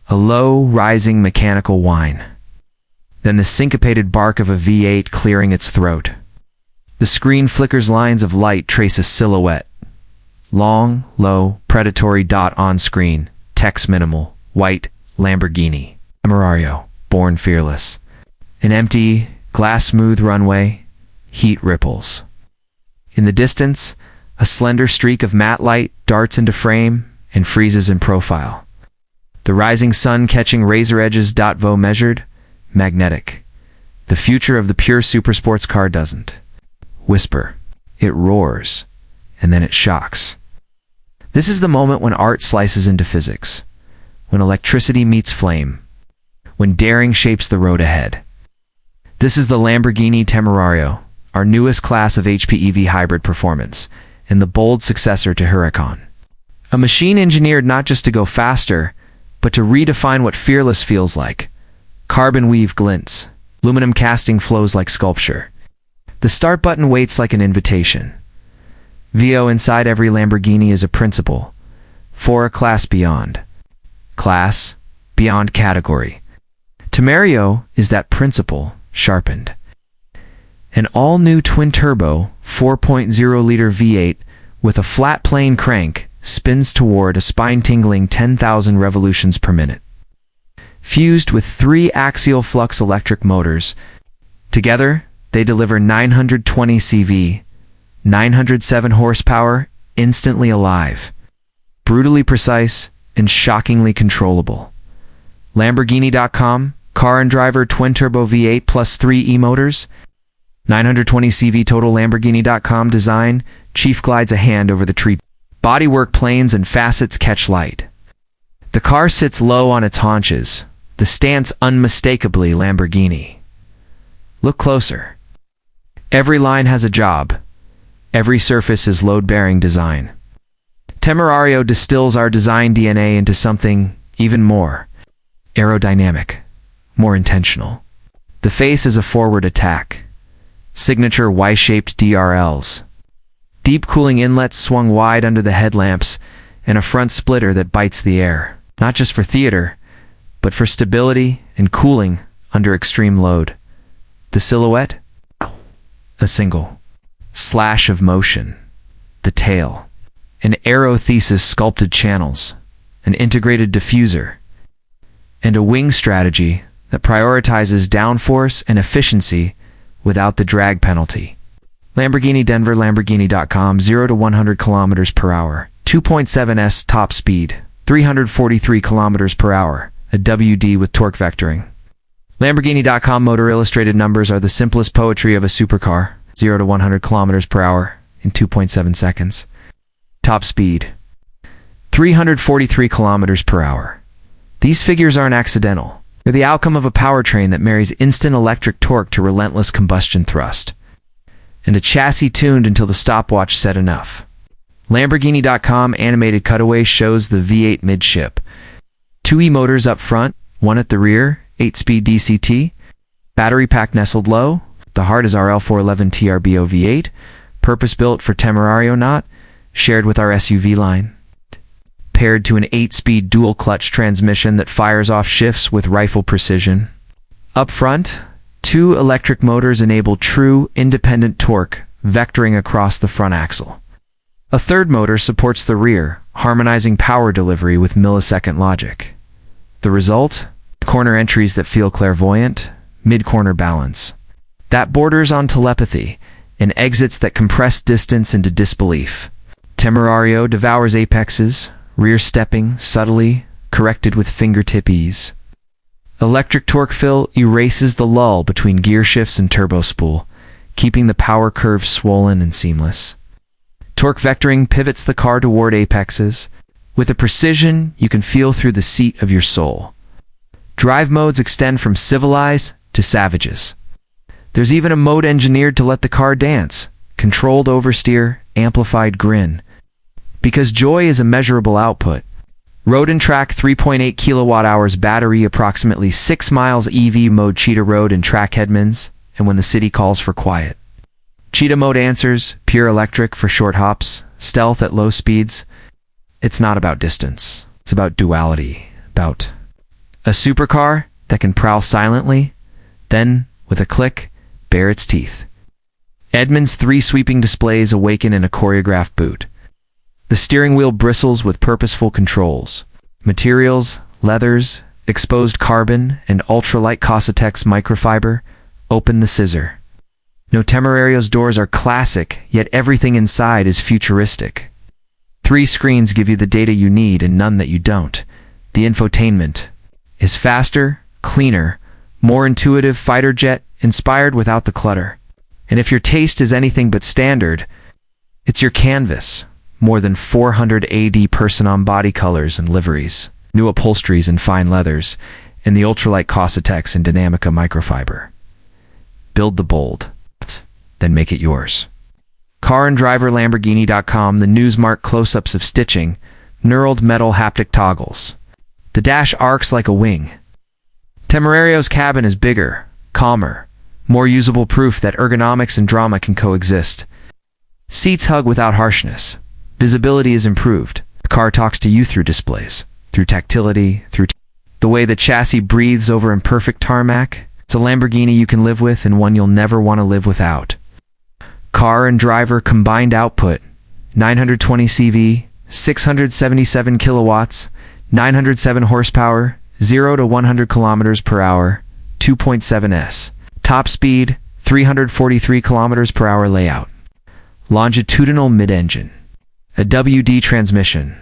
a low, rising mechanical whine. Then the syncopated bark of a V8 clearing its throat. The screen flickers, lines of light trace a silhouette. Long, low, predatory dot on screen, text minimal, white, Lamborghini Temerario, born fearless. An empty, glass-smooth runway, heat ripples. In the distance, a slender streak of matte light darts into frame and freezes in profile. The rising sun catching razor edges. Vo measured, magnetic. The future of the pure supersports car doesn't whisper. It roars, and then it shocks. This is the moment when art slices into physics, when electricity meets flame, when daring shapes the road ahead. This is the Lamborghini Temerario, our newest class of HPEV hybrid performance, and the bold successor to Huracan. A machine engineered not just to go faster, but to redefine what fearless feels like. Carbon weave glints, aluminum casting flows like sculpture. The start button waits like an invitation. VO inside every Lamborghini is a principle, for a class beyond. Class, beyond category. Temerario is that principle sharpened. An all-new twin-turbo, 4.0-liter V8 with a flat plane crank spins toward a spine-tingling 10,000 revolutions per minute. Fused with 3 axial flux electric motors, together they deliver 920 CV, 907 horsepower, instantly alive, brutally precise, and shockingly controllable. Lamborghini.com, car and driver twin-turbo V8 plus 3 e-motors, 920 CV total. Lamborghini.com design, chief glides a hand over the tree. Bodywork planes and facets catch light. The car sits low on its haunches, the stance unmistakably Lamborghini. Look closer. Every line has a job. Every surface is load-bearing design. Temerario distills our design DNA into something even more aerodynamic, more intentional. The face is a forward attack. Signature Y-shaped DRLs. Deep cooling inlets swung wide under the headlamps, and a front splitter that bites the air. Not just for theater, but for stability and cooling under extreme load. The silhouette? A single slash of motion. The tail. An aerothesis sculpted channels. An integrated diffuser. And a wing strategy that prioritizes downforce and efficiency without the drag penalty. Lamborghini Denver. Lamborghini.com, 0 to 100 kilometers per hour, 2.7s top speed, 343 kilometers per hour, a WD with torque vectoring. Lamborghini.com motor illustrated numbers are the simplest poetry of a supercar, 0 to 100 kilometers per hour in 2.7 seconds. Top speed, 343 kilometers per hour. These figures aren't accidental. They're the outcome of a powertrain that marries instant electric torque to relentless combustion thrust, and a chassis tuned until the stopwatch said enough. Lamborghini.com animated cutaway shows the V8 midship. 2 e-motors up front, 1 at the rear, 8-speed DCT. Battery pack nestled low. The heart is our L411 TRBO V8, purpose-built for Temerario, not shared with our SUV line. Paired to an 8-speed dual-clutch transmission that fires off shifts with rifle precision. Up front, 2 electric motors enable true, independent torque, vectoring across the front axle. A third motor supports the rear, harmonizing power delivery with millisecond logic. The result? Corner entries that feel clairvoyant, mid-corner balance. That borders on telepathy, and exits that compress distance into disbelief. Temerario devours apexes, rear stepping subtly, corrected with fingertip ease. Electric torque fill erases the lull between gear shifts and turbo spool, keeping the power curve swollen and seamless. Torque vectoring pivots the car toward apexes, with a precision you can feel through the seat of your soul. Drive modes extend from civilized to savages. There's even a mode engineered to let the car dance, controlled oversteer, amplified grin. Because joy is a measurable output. Road and track 3.8 kilowatt-hours battery, approximately 6 miles EV mode, cheetah road and track headmans, and when the city calls for quiet. Cheetah mode answers, pure electric for short hops, stealth at low speeds. It's not about distance. It's about duality, about A supercar that can prowl silently, then, with a click, bare its teeth. Edmund's 3 sweeping displays awaken in a choreographed boot. The steering wheel bristles with purposeful controls. Materials, leathers, exposed carbon, and ultralight Cossatex microfiber open the scissor. No, Temerario's doors are classic, yet everything inside is futuristic. 3 screens give you the data you need and none that you don't. The infotainment is faster, cleaner, more intuitive fighter jet inspired without the clutter. And if your taste is anything but standard, it's your canvas. More than 400 AD person-on body colors and liveries, new upholsteries and fine leathers, and the ultralight Cossatex and Dynamica microfiber. Build the bold, then make it yours. Car and Driver Lamborghini.com, the Newsmark close-ups of stitching, knurled metal haptic toggles. The dash arcs like a wing. Temerario's cabin is bigger, calmer, more usable, proof that ergonomics and drama can coexist. Seats hug without harshness. Visibility is improved. The car talks to you through displays, through tactility, through the way the chassis breathes over imperfect tarmac. It's a Lamborghini you can live with and one you'll never want to live without. Car and Driver combined output, 920 CV, 677 kilowatts, 907 horsepower, 0 to 100 kilometers per hour, 2.7s. Top speed, 343 kilometers per hour layout. Longitudinal mid-engine. A WD transmission.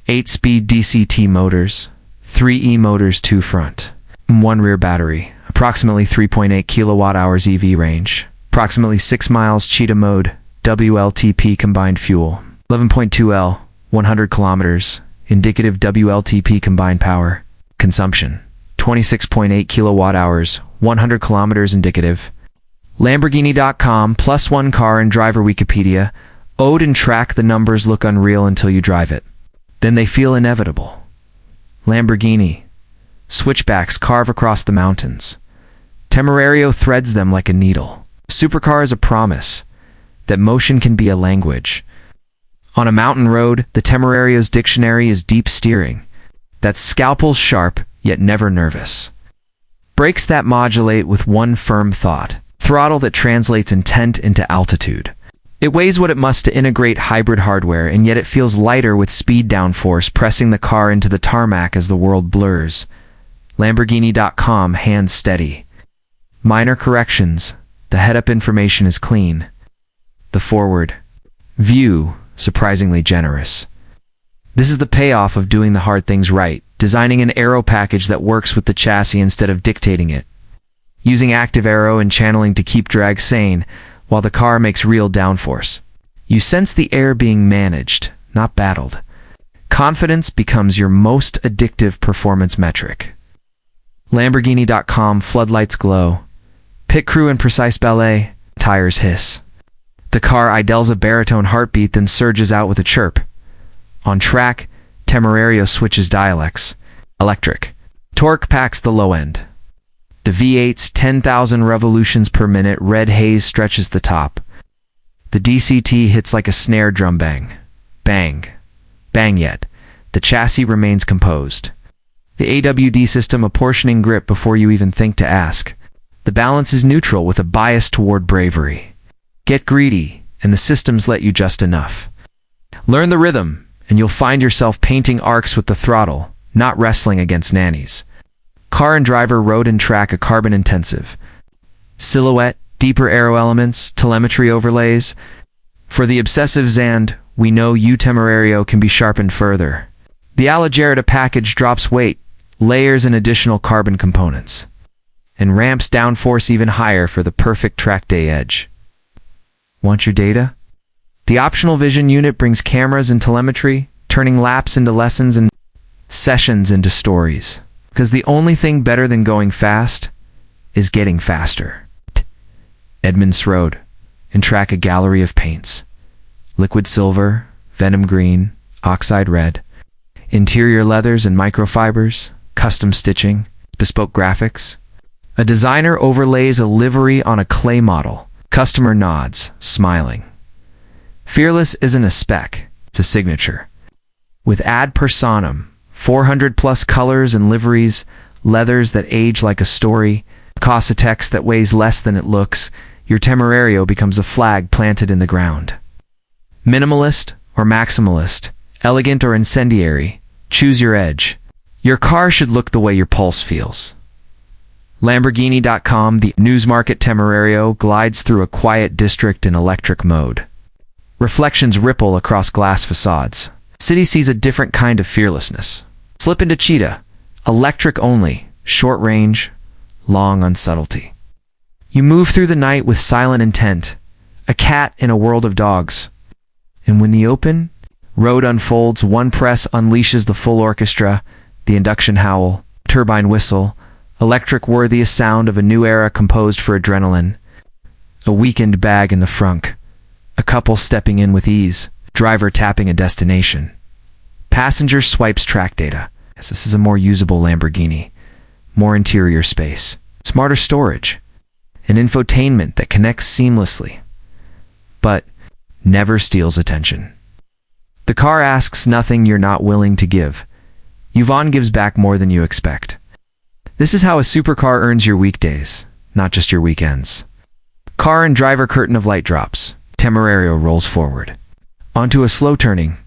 8-speed DCT motors. 3 E-motors, 2 front. 1 rear battery. Approximately 3.8 kilowatt-hours EV range. Approximately 6 miles cheetah mode. WLTP combined fuel. 11.2L, 100 kilometers. Indicative WLTP combined power. Consumption, 26.8 kilowatt-hours, 100 kilometers indicative. Lamborghini.com, +1 Car and Driver Wikipedia. Ode and track, the numbers look unreal until you drive it. Then they feel inevitable. Lamborghini. Switchbacks carve across the mountains. Temerario threads them like a needle. Supercar is a promise that motion can be a language. On a mountain road, the Temerario's dictionary is deep steering. That's scalpel sharp, yet never nervous. Brakes that modulate with one firm thought. Throttle that translates intent into altitude. It weighs what it must to integrate hybrid hardware, and yet it feels lighter with speed downforce pressing the car into the tarmac as the world blurs. Lamborghini.com, hands steady. Minor corrections. The head-up information is clean. The forward view, surprisingly generous. This is the payoff of doing the hard things right, designing an aero package that works with the chassis instead of dictating it. Using active aero and channeling to keep drag sane, while the car makes real downforce. You sense the air being managed, not battled. Confidence becomes your most addictive performance metric. Lamborghini.com, floodlights glow. Pit crew in precise ballet, tires hiss. The car idles a baritone heartbeat, then surges out with a chirp. On track, Temerario switches dialects. Electric. Torque packs the low end. The V8's 10,000 revolutions per minute red haze stretches the top. The DCT hits like a snare drum bang. Bang. Bang yet. The chassis remains composed. The AWD system apportioning grip before you even think to ask. The balance is neutral with a bias toward bravery. Get greedy, and the systems let you just enough. Learn the rhythm, and you'll find yourself painting arcs with the throttle, not wrestling against nannies. Car and Driver road and track, a carbon-intensive. Silhouette, deeper aero elements, telemetry overlays. For the obsessive Zand, we know you Temerario can be sharpened further. The Allegerita package drops weight, layers and additional carbon components, and ramps downforce even higher for the perfect track day edge. Want your data? The optional vision unit brings cameras and telemetry, turning laps into lessons and sessions into stories. Because the only thing better than going fast is getting faster. Edmunds Road, and track a gallery of paints. Liquid silver, venom green, oxide red, interior leathers and microfibers, custom stitching, bespoke graphics. A designer overlays a livery on a clay model. Customer nods, smiling. Fearless isn't a spec, it's a signature. With ad personam, 400 plus colors and liveries, leathers that age like a story, Cossatex that weighs less than it looks, your Temerario becomes a flag planted in the ground. Minimalist or maximalist, elegant or incendiary, choose your edge. Your car should look the way your pulse feels. Lamborghini.com, the Newsmarket Temerario glides through a quiet district in electric mode. Reflections ripple across glass facades. City sees a different kind of fearlessness. Slip into Cheetah, electric only, short range, long unsubtlety. You move through the night with silent intent, a cat in a world of dogs. And when the open road unfolds, one press unleashes the full orchestra, the induction howl, turbine whistle, electric worthiest sound of a new era composed for adrenaline, a weakened bag in the frunk, a couple stepping in with ease, driver tapping a destination. Passenger swipes track data. This is a more usable Lamborghini, more interior space, smarter storage, an infotainment that connects seamlessly, but never steals attention. The car asks nothing you're not willing to give. Yvonne gives back more than you expect. This is how a supercar earns your weekdays, not just your weekends. Car and driver curtain of light drops. Temerario rolls forward. Onto a slow turning,